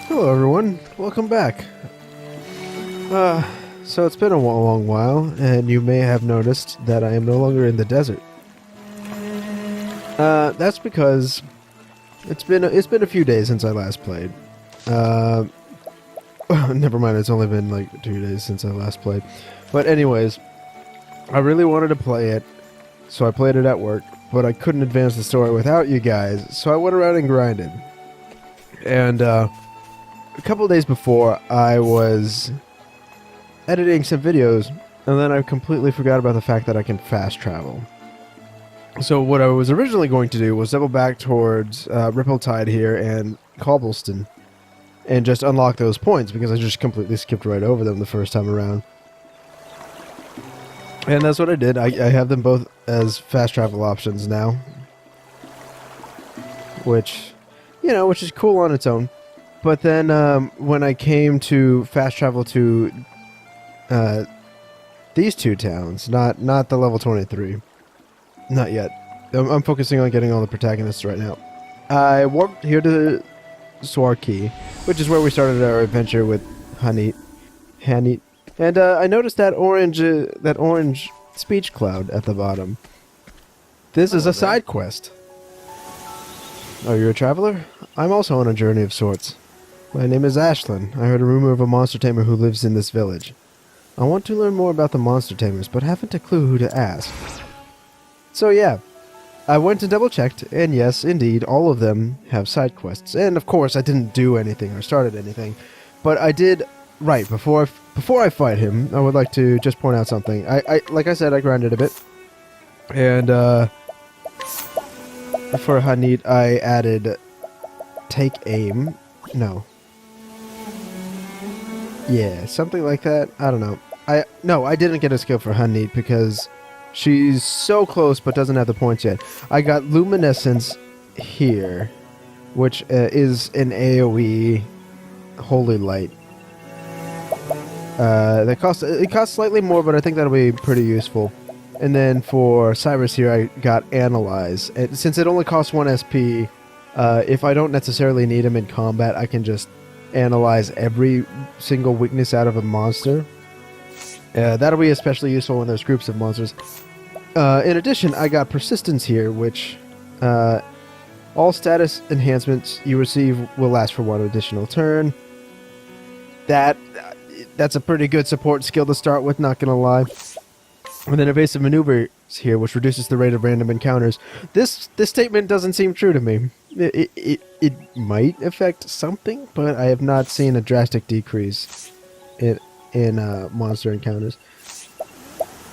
Hello everyone, welcome back. So it's been a long while, and you may have noticed that I am no longer in the desert. That's because it's been a few days since I last played. Never mind, it's only been like 2 days since I last played. But anyways, I really wanted to play it, so I played it at work, but I couldn't advance the story without you guys, so I went around and grinded. And, a couple of days before, I was editing some videos, and then I completely forgot about the fact that I can fast travel. So what I was originally going to do was double back towards Ripple-Tide here and Cobblestone, and just unlock those points, because I just completely skipped right over them the first time around. And that's what I did. I have them both as fast travel options now, which is cool on its own. But then when I came to fast travel to these two towns, not the level 23, not yet. I'm focusing on getting all the protagonists right now. I warped here to Swarkey, which is where we started our adventure with Hanit. And I noticed that orange speech cloud at the bottom. This is a side quest. Oh, you're a traveler? I'm also on a journey of sorts. My name is Ashlyn. I heard a rumor of a monster tamer who lives in this village. I want to learn more about the monster tamers, but haven't a clue who to ask. So yeah, I went and double-checked, and yes, indeed, all of them have side quests. And of course, I didn't do anything or started anything, but I did. Right, before I fight him, I would like to just point out something. I like I said, I grinded a bit. And, for Hanit, I added take aim. No. Yeah, something like that. I don't know. I didn't get a skill for Hanit because she's so close but doesn't have the points yet. I got Luminescence here, which is an AoE Holy Light. It costs slightly more, but I think that'll be pretty useful. And then for Cyrus here, I got Analyze. And since it only costs 1 SP, if I don't necessarily need him in combat, I can just analyze every single weakness out of a monster. That'll be especially useful when there's groups of monsters. In addition, I got Persistence here, which all status enhancements you receive will last for 1 additional turn. That's a pretty good support skill to start with, not gonna lie. And then Evasive Maneuvers here, which reduces the rate of random encounters. This statement doesn't seem true to me. It might affect something, but I have not seen a drastic decrease in monster encounters.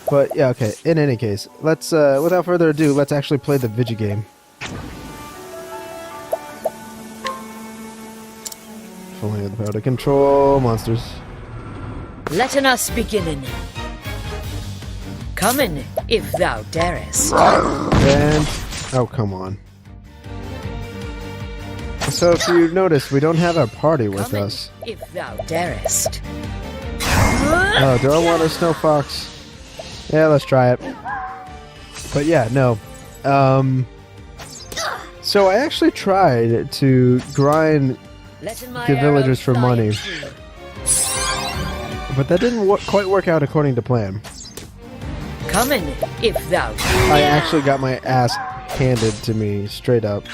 But yeah, okay. In any case, let's without further ado, let's actually play the Vigi game. If only I had the power to control monsters. Let us begin. Come in, if thou darest. And oh, come on. So if you notice, we don't have our party with Come in, us. if thou darest. Oh, do I want a snow fox? Yeah, let's try it. But yeah, no. So I actually tried to grind the villagers for money. But that didn't quite work out according to plan. Come in, if thou I actually got my ass handed to me, straight up.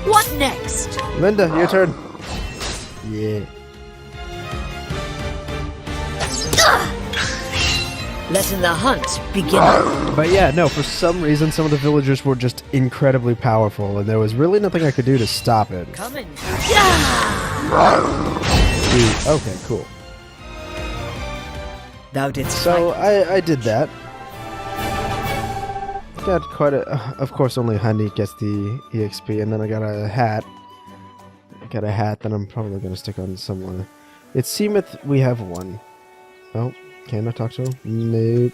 What next? Linda, your turn. Yeah. Let the hunt begin. But yeah, no, for some reason some of the villagers were just incredibly powerful, and there was really nothing I could do to stop it. Come in. Okay, cool. Thou didst So I did that. Got quite a... of course, only Hanit gets the EXP, and then I got a hat. That I'm probably going to stick on someone. It seemeth we have one. Oh, can I talk to him? Nope.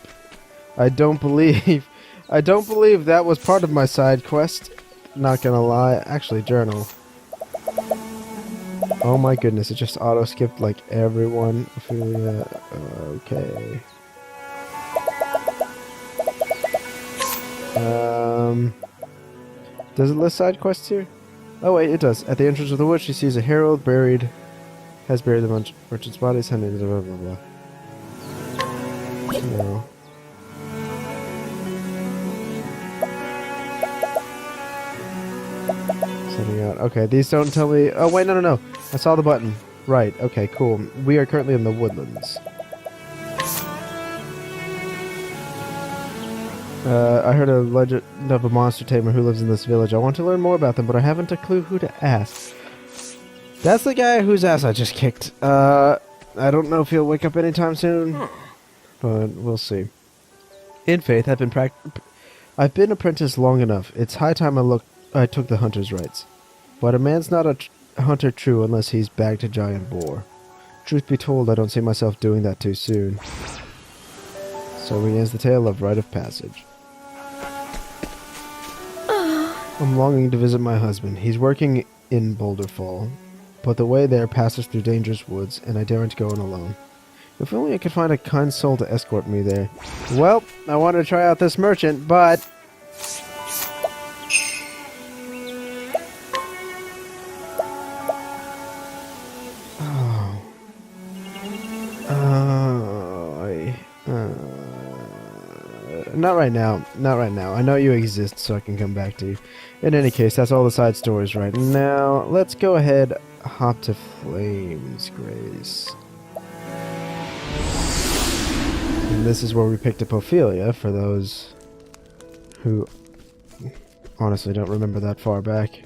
I don't believe that was part of my side quest. Not gonna lie. Actually, journal. Oh my goodness, it just auto-skipped like everyone. Ophelia, okay. Does it list side quests here? Oh wait, it does. At the entrance of the wood, she sees a herald has buried the merchant's bodies, blah blah blah. No. Setting out. Okay, these don't tell me. Oh wait, no. I saw the button. Right. Okay, cool. We are currently in the woodlands. I heard a legend of a monster tamer who lives in this village. I want to learn more about them, but I haven't a clue who to ask. That's the guy whose ass I just kicked. I don't know if he'll wake up anytime soon, but we'll see. In faith, I've been apprentice long enough. It's high time I took the hunter's rights. But a man's not a hunter true unless he's bagged a giant boar. Truth be told, I don't see myself doing that too soon. So begins the tale of rite of passage. I'm longing to visit my husband. He's working in Boulder Fall, but the way there passes through dangerous woods, and I daren't go in alone. If only I could find a kind soul to escort me there. Well, I wanted to try out this merchant, but... Not right now. Not right now. I know you exist, so I can come back to you. In any case, that's all the side stories right now. Let's go ahead, hop to Flames Grace. And this is where we picked up Ophelia, for those who honestly don't remember that far back.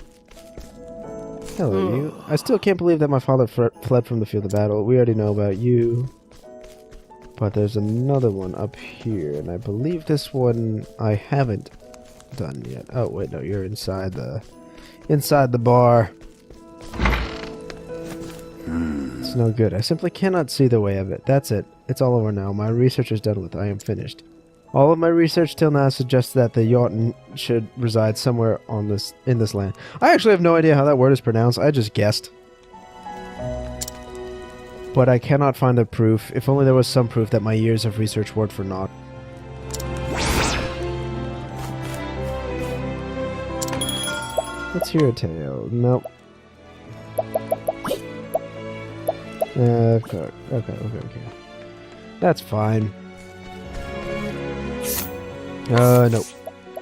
Hello, you. I still can't believe that my father fled from the field of battle. We already know about you. But there's another one up here, and I believe this one I haven't done yet. Oh wait, no, you're inside the bar. It's no good. I simply cannot see the way of it. That's it. It's all over now. My research is done with. I am finished. All of my research till now suggests that the Jotun should reside somewhere in this land. I actually have no idea how that word is pronounced. I just guessed. But I cannot find the proof. If only there was some proof that my years of research weren't for naught. Let's hear a tale. Nope. Okay. That's fine. Nope.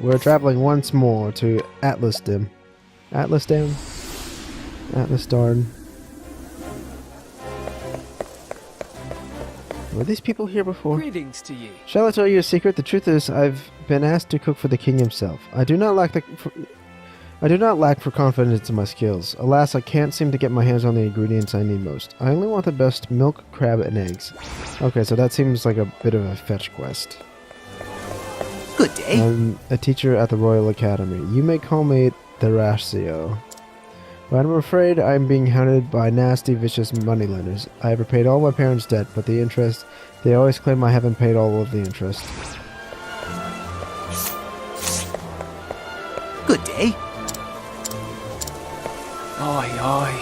We're traveling once more to Atlasdam. Atlasdam? Atlasdarn. Were these people here before? Greetings to ye. Shall I tell you a secret? The truth is, I've been asked to cook for the king himself. I do not lack for confidence in my skills. Alas, I can't seem to get my hands on the ingredients I need most. I only want the best milk, crab, and eggs. Okay, so that seems like a bit of a fetch quest. Good day. I'm a teacher at the Royal Academy. You may call me Thrasio. But I'm afraid I'm being hounded by nasty, vicious moneylenders. I have repaid all my parents' debt, but the interest, they always claim I haven't paid all of the interest. Good day. Aye.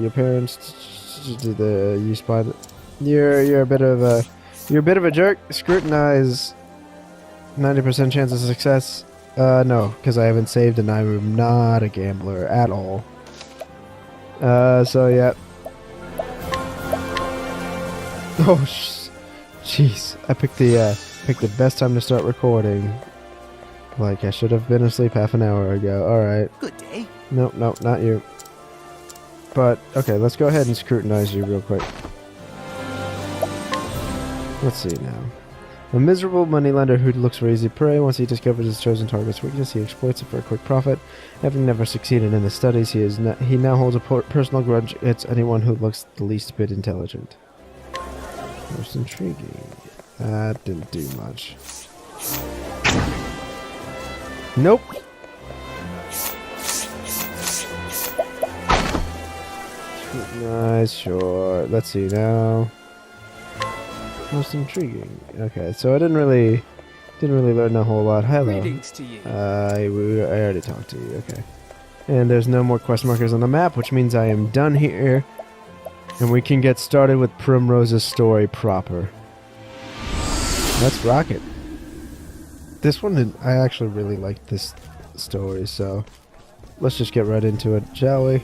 Your parents, you spy. You're a bit of a jerk. Scrutinize. 90% chance of success. No, because I haven't saved and I'm not a gambler at all. So yeah. Oh, jeez. I picked the best time to start recording. Like, I should have been asleep half an hour ago. Alright. Good day. Nope, not you. But, okay, let's go ahead and scrutinize you real quick. Let's see now. A miserable moneylender who looks for easy prey. Once he discovers his chosen target's weakness, he exploits it for a quick profit. Having never succeeded in his studies, he now holds a personal grudge against anyone who looks the least bit intelligent. Most intriguing. That didn't do much. Nope. Nice, sure. Let's see now. Most intriguing. Okay, so I didn't really learn a whole lot. Hello. Greetings to ye. I already talked to you. Okay. And there's no more quest markers on the map, which means I am done here, and we can get started with Primrose's story proper. Let's rock it. This one, I actually really liked this story, so let's just get right into it, shall we?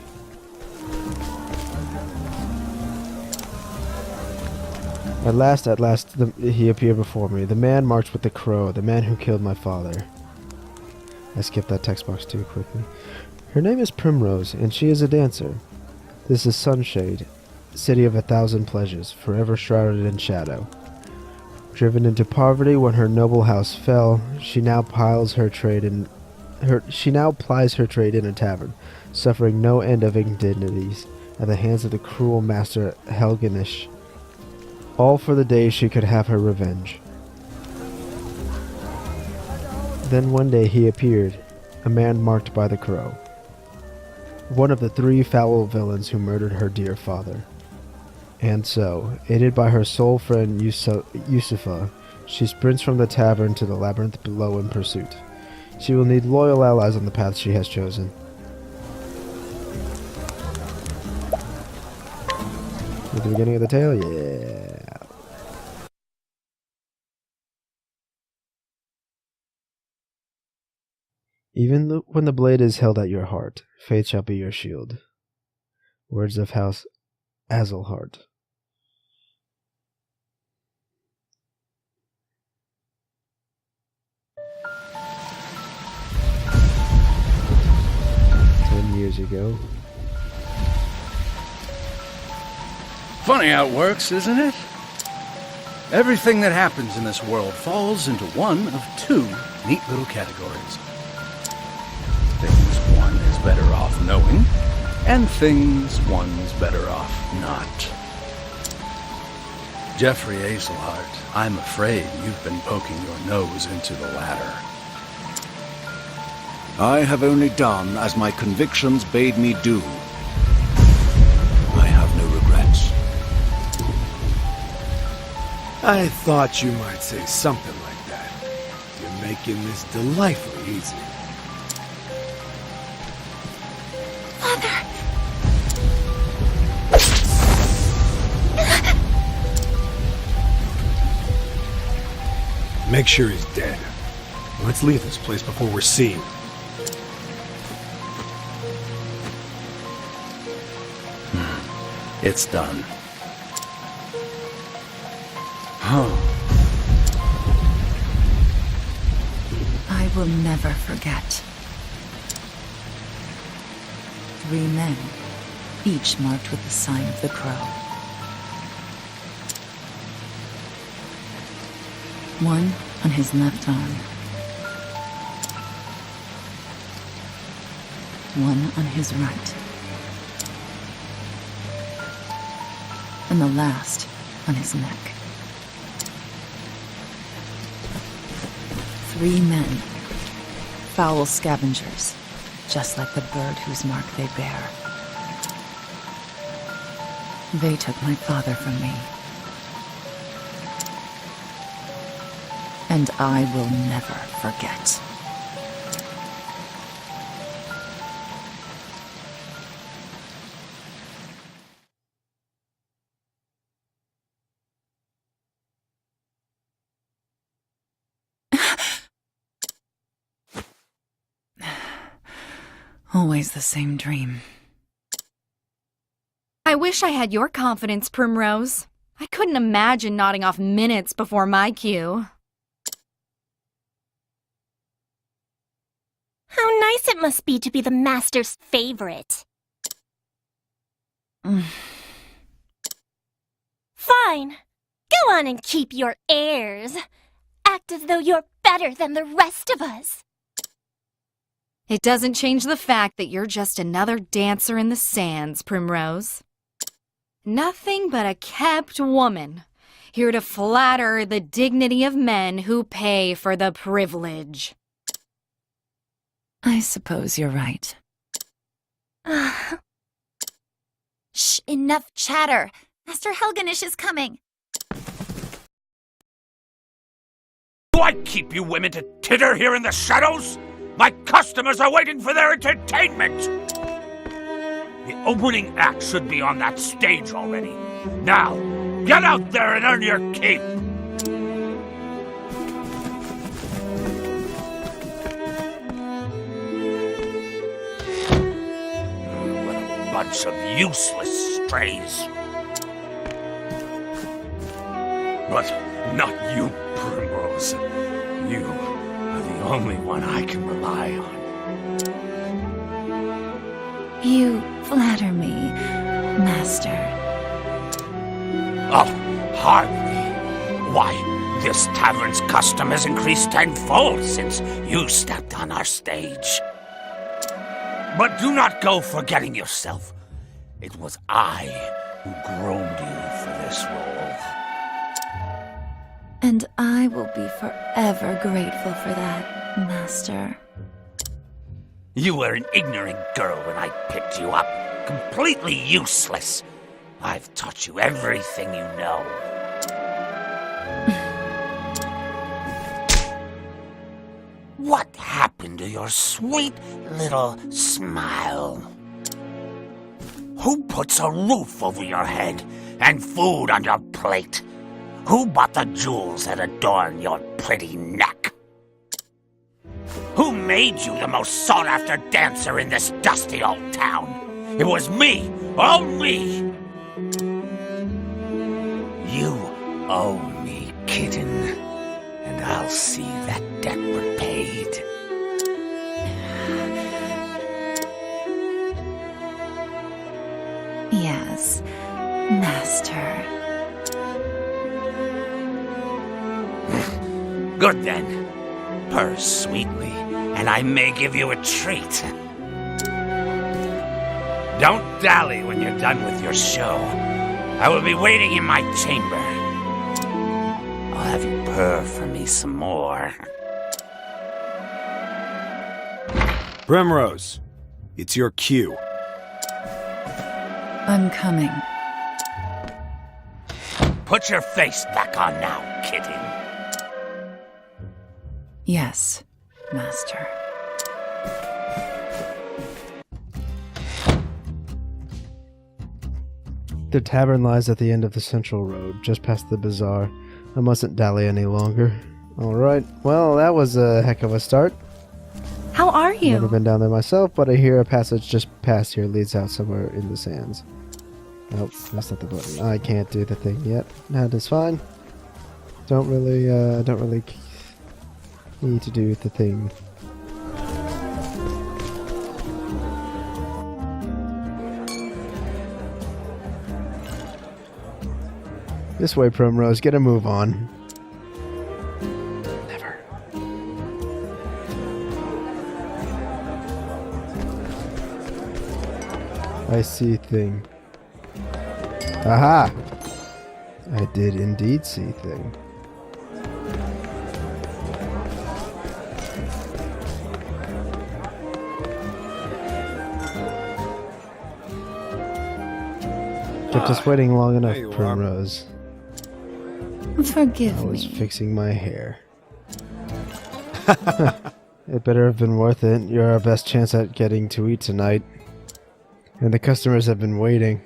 At last, he appeared before me. The man marched with the crow, the man who killed my father. I skipped that text box too quickly. Her name is Primrose, and she is a dancer. This is Sunshade, city of 1,000 pleasures, forever shrouded in shadow. Driven into poverty when her noble house fell, she now plies her trade in a tavern, suffering no end of indignities at the hands of the cruel master Helganish. All for the day she could have her revenge. Then one day he appeared, a man marked by the crow. One of the 3 foul villains who murdered her dear father. And so, aided by her soul friend Yusufa, she sprints from the tavern to the labyrinth below in pursuit. She will need loyal allies on the path she has chosen. At the beginning of the tale? Yeah. Even when the blade is held at your heart, faith shall be your shield. Words of House Azelhart. Years ago. Funny how it works, isn't it? Everything that happens in this world falls into one of 2 neat little categories. Things one is better off knowing, and things one's better off not. Jeffrey Azelhart, I'm afraid you've been poking your nose into the latter. I have only done as my convictions bade me do. I have no regrets. I thought you might say something like that. You're making this delightfully easy. Make sure he's dead. Let's leave this place before we're seen. It's done. I will never forget. 3 men, each marked with the sign of the crow. One on his left arm. One on his right. And the last on his neck. 3 men, foul scavengers, just like the bird whose mark they bear. They took my father from me. And I will never forget. Always the same dream. I wish I had your confidence, Primrose. I couldn't imagine nodding off minutes before my cue. How nice it must be to be the Master's favorite. Fine. Go on and keep your airs. Act as though you're better than the rest of us. It doesn't change the fact that you're just another dancer in the sands, Primrose. Nothing but a kept woman, here to flatter the dignity of men who pay for the privilege. I suppose you're right. Shh, enough chatter. Master Helganish is coming. Do I keep you women to titter here in the shadows? My customers are waiting for their entertainment! The opening act should be on that stage already. Now, get out there and earn your keep! bunch of useless strays. But not you, Primrose. You are the only one I can rely on. You flatter me, Master. Oh, hardly. Why, this tavern's custom has increased tenfold since you stepped on our stage. But do not go forgetting yourself. It was I who groomed you for this role. And I will be forever grateful for that, Master. You were an ignorant girl when I picked you up, completely useless. I've taught you everything you know. What happened to your sweet little smile? Who puts a roof over your head and food on your plate? Who bought the jewels that adorn your pretty neck? Who made you the most sought-after dancer in this dusty old town? It was me, all me! You owe me, kitten, and I'll see that debt repaid. Yes, Master. Good then. Purr sweetly, and I may give you a treat. Don't dally when you're done with your show. I will be waiting in my chamber. I'll have you purr for me some more. Primrose, it's your cue. I'm coming. Put your face back on now, kitten. Yes, Master. The tavern lies at the end of the central road, just past the bazaar. I mustn't dally any longer. Alright, well, that was a heck of a start. How are I've never you? been down there myself, but I hear a passage just past here leads out somewhere in the sands. Nope, that's not the button. I can't do the thing yet. That is fine. Don't really need to do the thing. This way, Primrose. Get a move on. Never. I see thing. Aha! I did indeed see thing. Kept us waiting long enough, there you are. Primrose. Forgive I was me. fixing my hair. It better have been worth it. You're our best chance at getting to eat tonight. And the customers have been waiting.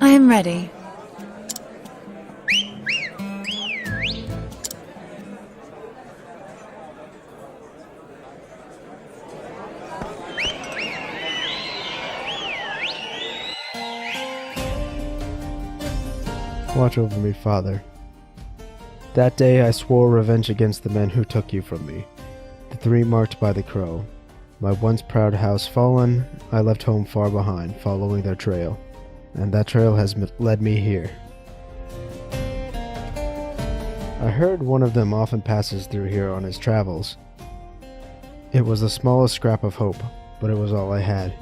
I am ready. Watch over me, Father. That day I swore revenge against the men who took you from me. The three marked by the crow. My once proud house fallen, I left home far behind, following their trail. And that trail has led me here. I heard one of them often passes through here on his travels. It was the smallest scrap of hope, but it was all I had.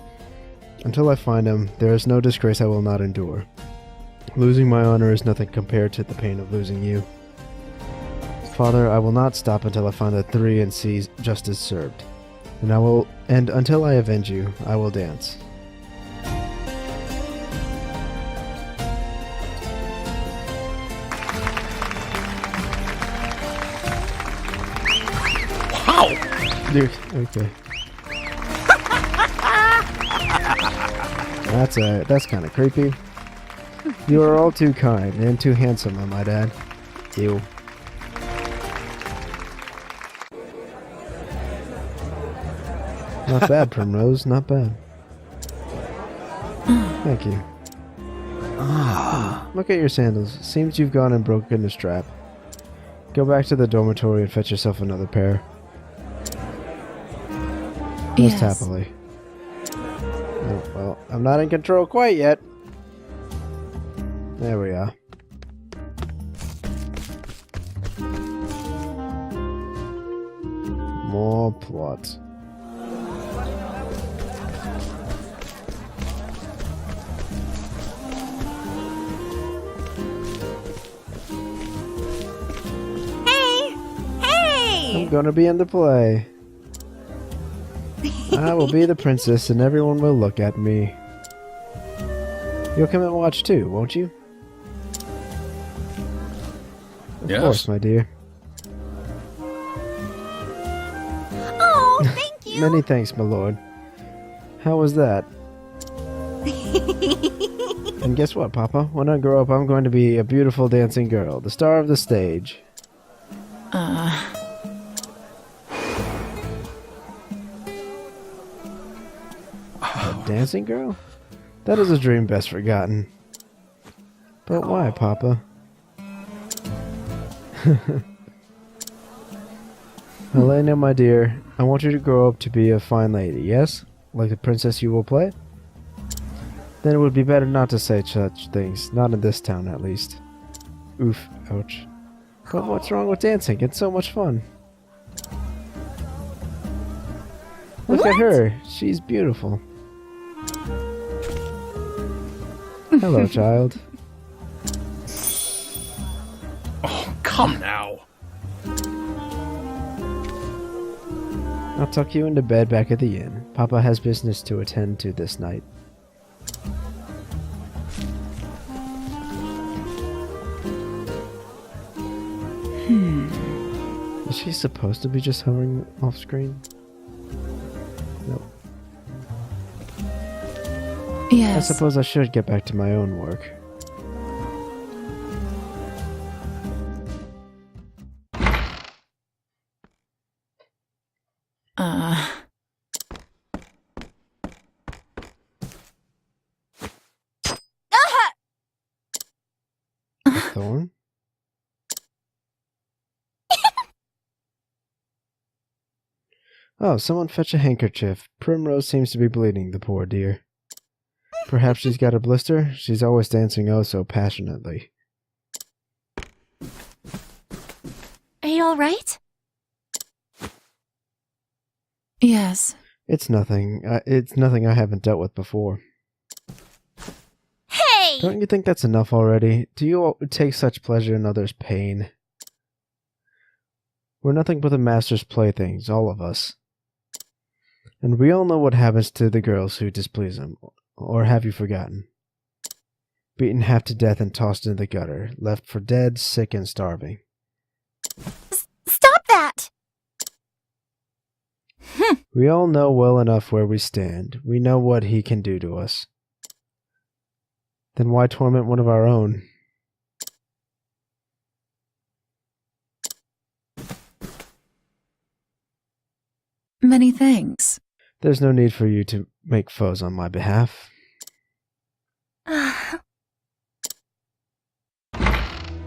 Until I find him, there is no disgrace I will not endure. Losing my honor is nothing compared to the pain of losing you. Father, I will not stop until I find the three and see justice served. And until I avenge you, I will dance. How? Okay. That's kind of creepy. You are all too kind and too handsome, I might add. Ew. Not bad, Primrose, not bad. Thank you. Look at your sandals. Seems you've gone and broken a strap. Go back to the dormitory and fetch yourself another pair. Most happily. Oh, well, I'm not in control quite yet. There we are. More plot. I'm gonna be in the play. I will be the princess and everyone will look at me. You'll come and watch too, won't you? Of course, my dear. Oh, thank you. Many thanks, my lord. How was that? And guess what, Papa? When I grow up, I'm going to be a beautiful dancing girl, the star of the stage. Dancing girl? That is a dream best forgotten. But why, Papa? Helena, my dear, I want you to grow up to be a fine lady, yes? Like the princess you will play? Then it would be better not to say such things, not in this town at least. Oof, ouch. But what's wrong with dancing? It's so much fun. Look at her, she's beautiful. Hello, child. Oh, come now. I'll tuck you into bed back at the inn. Papa has business to attend to this night. Is she supposed to be just hovering off screen? Nope. Yes. I suppose I should get back to my own work. Thorn? Oh, someone fetch a handkerchief. Primrose seems to be bleeding, the poor dear. Perhaps she's got a blister? She's always dancing oh so passionately. Are you alright? Yes. It's nothing. It's nothing I haven't dealt with before. Hey! Don't you think that's enough already? Do you take such pleasure in others' pain? We're nothing but the master's playthings, all of us. And we all know what happens to the girls who displease him. Or have you forgotten? Beaten half to death and tossed into the gutter, left for dead, sick, and starving. Stop that! We all know well enough where we stand. We know what he can do to us. Then why torment one of our own? Many thanks. There's no need for you to make foes on my behalf.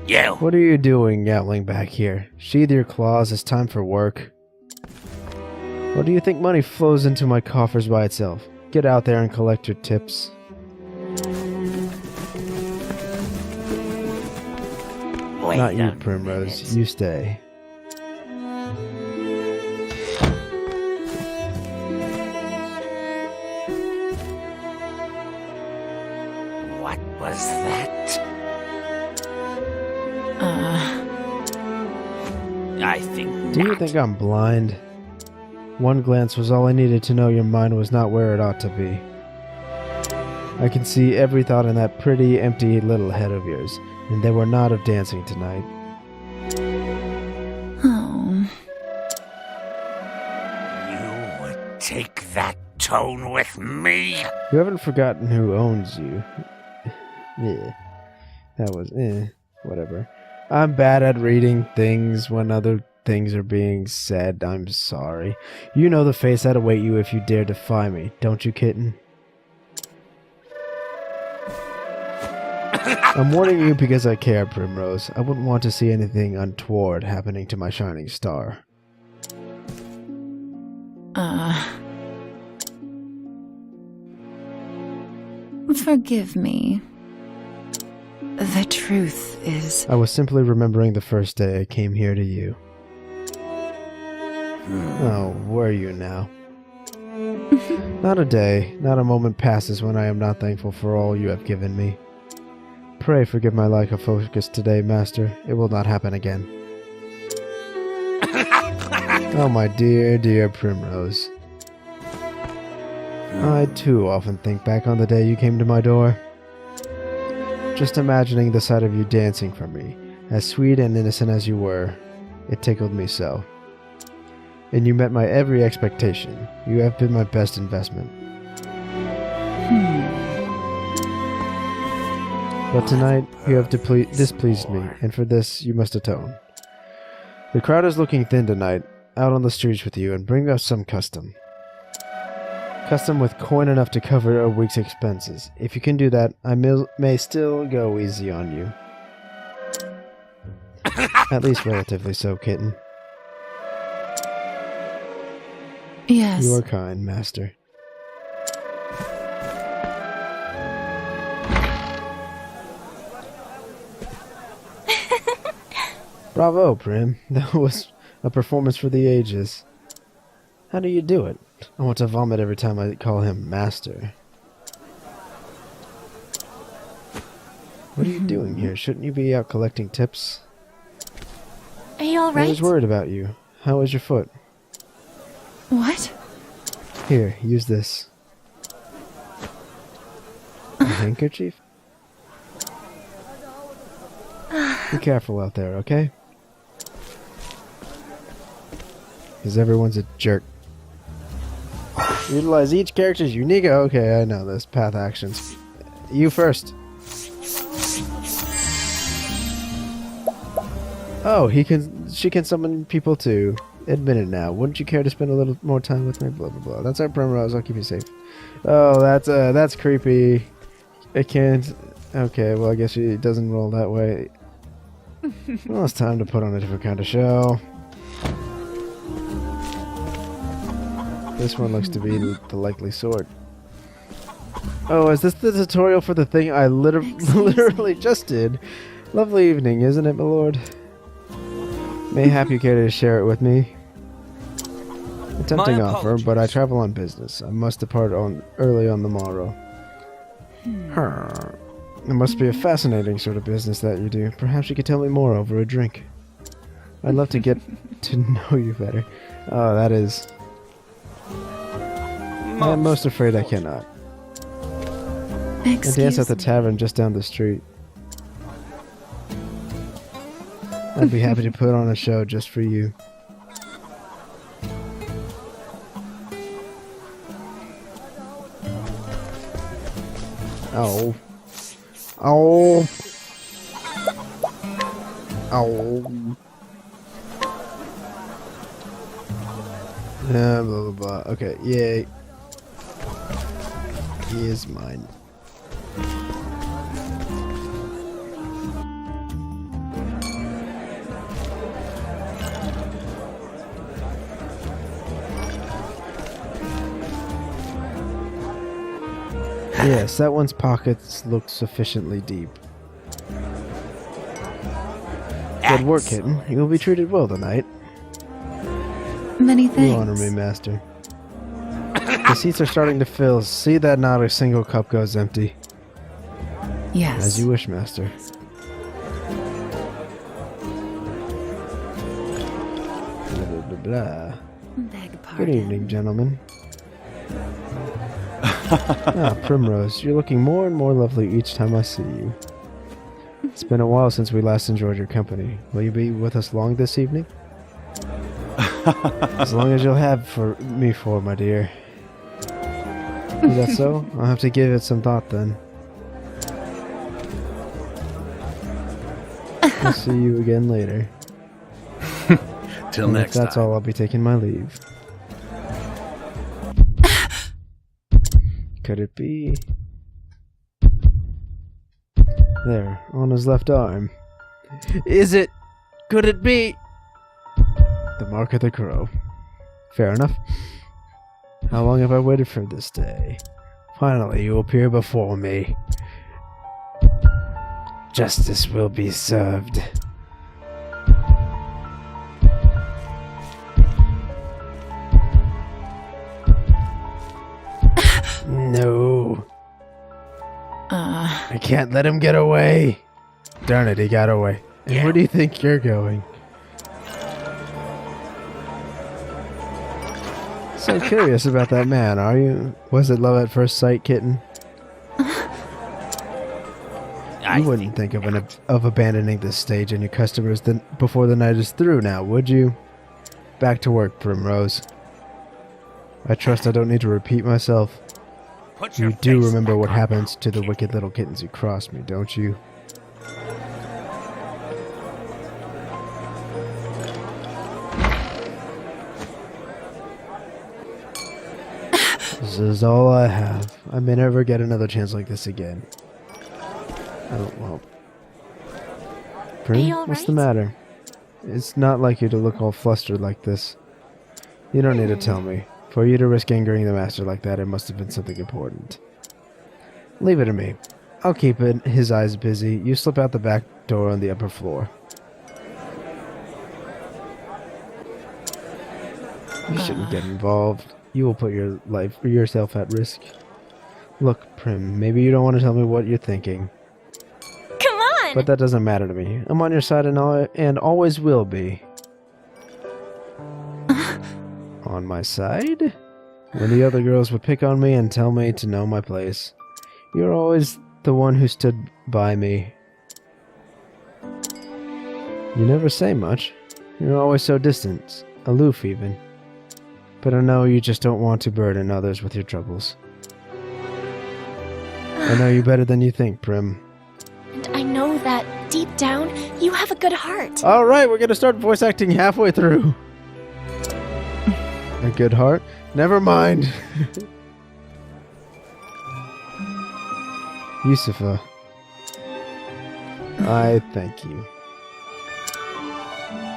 You! What are you doing, Yowling back here? Sheathe your claws, it's time for work. Or do you think money flows into my coffers by itself? Get out there and collect your tips. Not you, Primrose. You stay. What was that? I think Do you not. think I'm blind? One glance was all I needed to know your mind was not where it ought to be. I can see every thought in that pretty, empty little head of yours, and they were not of dancing tonight. Oh. You would take that tone with me? You haven't forgotten who owns you. Yeah. That was, whatever. I'm bad at reading things when other things are being said, I'm sorry. You know the face that await you if you dare defy me, don't you, kitten? I'm warning you because I care, Primrose. I wouldn't want to see anything untoward happening to my shining star. Forgive me. The truth is... I was simply remembering the first day I came here to you. Oh, where are you now? Not a day, not a moment passes when I am not thankful for all you have given me. Pray forgive my lack of focus today, Master. It will not happen again. Oh, my dear, dear Primrose. I too often think back on the day you came to my door. Just imagining the sight of you dancing for me, as sweet and innocent as you were, it tickled me so. And you met my every expectation. You have been my best investment. But tonight, you have displeased me, and for this, you must atone. The crowd is looking thin tonight, out on the streets with you, and bring us some custom. Custom with coin enough to cover a week's expenses. If you can do that, I may still go easy on you. At least relatively so, kitten. Yes. You are kind, Master. Bravo, Prim. That was a performance for the ages. How do you do it? I want to vomit every time I call him Master. What are you doing here? Shouldn't you be out collecting tips? Are you alright? I was worried about you. How is your foot? What? Here, use this. A handkerchief? Be careful out there, okay? Because everyone's a jerk. Utilize each character's unique... Okay, I know this. Path actions. You first. Oh, she can summon people too. Admit it now. Wouldn't you care to spend a little more time with me? Blah, blah, blah. That's our Primrose. I'll keep you safe. Oh, that's creepy. I can't... Okay, well, I guess it doesn't roll that way. Well, it's time to put on a different kind of show. This one looks to be the likely sort. Oh, is this the tutorial for the thing I literally just did? Lovely evening, isn't it, my lord? Mayhap you care to share it with me? A tempting offer, but I travel on business. I must depart early on the morrow. It must be a fascinating sort of business that you do. Perhaps you could tell me more over a drink. I'd love to get to know you better. Oh, that is... I'm most afraid I cannot. I dance at the tavern just down the street. I'd be happy to put on a show just for you. Oh. Oh. Oh. Blah, blah, blah. Okay, yay. He is mine. Yes, that one's pockets look sufficiently deep. Good work, kitten. You will be treated well tonight. Many thanks. You honor me, master. The seats are starting to fill. See that not a single cup goes empty. Yes. As you wish, master. Blah, blah, blah, blah. Beg pardon. Good evening, gentlemen. Ah, Primrose, you're looking more and more lovely each time I see you. It's been a while since we last enjoyed your company. Will you be with us long this evening? As long as you'll have me for, my dear. Is that so? I'll have to give it some thought then. I'll see you again later. Till And if next that's time. all, I'll be taking my leave. Could it be? There, on his left arm. Is it? Could it be? The mark of the crow. Fair enough. How long have I waited for this day? Finally, you appear before me. Justice will be served. No. I can't let him get away. Darn it, he got away. And where do you think you're going? So curious about that man, are you? Was it love at first sight, kitten? You wouldn't think of abandoning this stage and your customers before the night is through now, would you? Back to work, Primrose. I trust I don't need to repeat myself. You do remember what happens to the wicked little kittens who cross me, don't you? This is all I have. I may never get another chance like this again. Oh, well. Prim, what's the matter? It's not like you to look all flustered like this. You don't need to tell me. For you to risk angering the master like that, it must have been something important. Leave it to me. I'll keep his eyes busy. You slip out the back door on the upper floor. You shouldn't get involved. You will put your life or yourself at risk. Look, Prim, maybe you don't want to tell me what you're thinking. Come on! But that doesn't matter to me. I'm on your side and always will be. On my side? When the other girls would pick on me and tell me to know my place, you're always the one who stood by me. You never say much. You're always so distant, aloof even. But I know you just don't want to burden others with your troubles. I know you better than you think, Prim. And I know that, deep down, you have a good heart. Alright, we're gonna start voice acting halfway through. A good heart? Never mind. Yusufa. I thank you.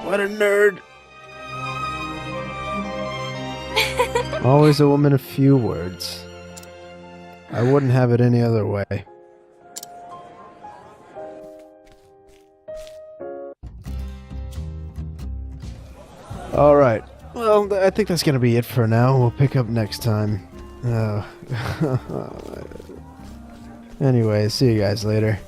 What a nerd. Always a woman of few words. I wouldn't have it any other way. Alright. Well, I think that's going to be it for now. We'll pick up next time. Anyway, see you guys later.